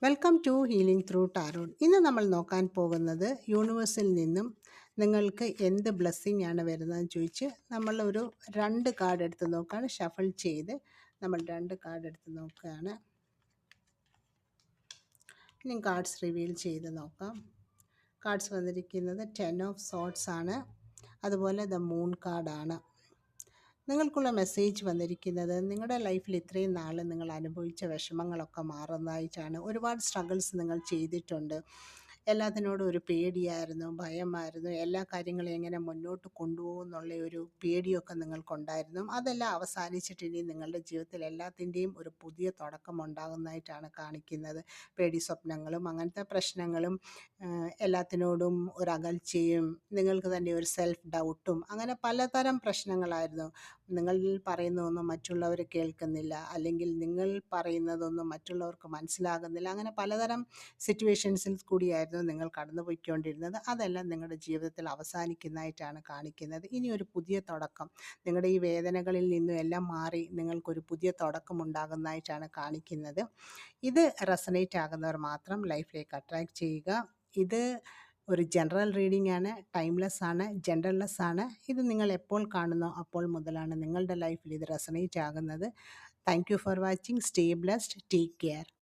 Welcome to healing through tarot. ഇന്ന് നമ്മൾ നോക്കാൻ പോകുന്നത് യൂണിവേഴ്സിൽ നിന്നും നിങ്ങൾക്ക് എന്ത് ബ്ലെസ്സിങ് ആണ് വരുന്നതെന്ന് ചോദിച്ച് നമ്മൾ ഒരു 2 കാർഡ് എടുത്ത് നോക്കുകയാണ്. ഷഫിൾ ചെയ്ത് നമ്മൾ 2 കാർഡ് എടുത്ത് നോക്കുകയാണ്. ഇനി കാർഡ്സ് റിവീൽ ചെയ്ത് നോക്കാം. കാർഡ്സ് വന്നിരിക്കുന്നത് 10 ഓഫ് സോർട്സ് ആണ്. അതുപോലെ ദ മൂൺ കാർഡാണ്. നിങ്ങൾക്കുള്ള മെസ്സേജ് വന്നിരിക്കുന്നത് നിങ്ങളുടെ ലൈഫിൽ ഇത്രയും നാൾ നിങ്ങൾ അനുഭവിച്ച വിഷമങ്ങളൊക്കെ മാറുന്നതായിട്ടാണ്. ഒരുപാട് സ്ട്രഗിൾസ് നിങ്ങൾ ചെയ്തിട്ടുണ്ട്. എല്ലാത്തിനോടും ഒരു പേടിയായിരുന്നു, ഭയമായിരുന്നു. എല്ലാ കാര്യങ്ങളും എങ്ങനെ മുന്നോട്ട് കൊണ്ടുപോകും എന്നുള്ള ഒരു പേടിയൊക്കെ നിങ്ങൾക്കുണ്ടായിരുന്നു. അതെല്ലാം അവസാനിച്ചിട്ട് ഇനി നിങ്ങളുടെ ജീവിതത്തിൽ എല്ലാത്തിൻ്റെയും ഒരു പുതിയ തുടക്കം ഉണ്ടാകുന്നതായിട്ടാണ് കാണിക്കുന്നത്. പേടി സ്വപ്നങ്ങളും അങ്ങനത്തെ പ്രശ്നങ്ങളും എല്ലാത്തിനോടും ഒരു അകൽച്ചയും നിങ്ങൾക്ക് തന്നെ ഒരു സെൽഫ് ഡൗട്ടും അങ്ങനെ പലതരം പ്രശ്നങ്ങളായിരുന്നു. നിങ്ങൾ പറയുന്നതൊന്നും മറ്റുള്ളവർ കേൾക്കുന്നില്ല, അല്ലെങ്കിൽ നിങ്ങൾ പറയുന്നതൊന്നും മറ്റുള്ളവർക്ക് മനസ്സിലാകുന്നില്ല. അങ്ങനെ പലതരം സിറ്റുവേഷൻസിൽ കൂടിയായിരുന്നു നിങ്ങൾ കടന്നു പോയിക്കൊണ്ടിരുന്നത്. അതെല്ലാം നിങ്ങളുടെ ജീവിതത്തിൽ അവസാനിക്കുന്നതായിട്ടാണ് കാണിക്കുന്നത്. ഇനി ഒരു പുതിയ തുടക്കം, നിങ്ങളുടെ ഈ വേദനകളിൽ നിന്നും എല്ലാം മാറി നിങ്ങൾക്കൊരു പുതിയ തുടക്കം ഉണ്ടാകുന്നതായിട്ടാണ് കാണിക്കുന്നത്. ഇത് റെസനേറ്റ് ആകുന്നവർ മാത്രം ലൈഫിലേക്ക് അട്രാക്ട് ചെയ്യുക. ഇത് ഒരു ജനറൽ റീഡിംഗ് ആണ്, ടൈംലെസ് ആണ്, ജെൻഡർലെസ് ആണ്. ഇത് നിങ്ങൾ എപ്പോൾ കാണുന്നോ അപ്പോൾ മുതലാണ് നിങ്ങളുടെ ലൈഫിൽ ഇത് റെസനേറ്റ് ആകുന്നത്. Thank you for watching. Stay blessed. Take care.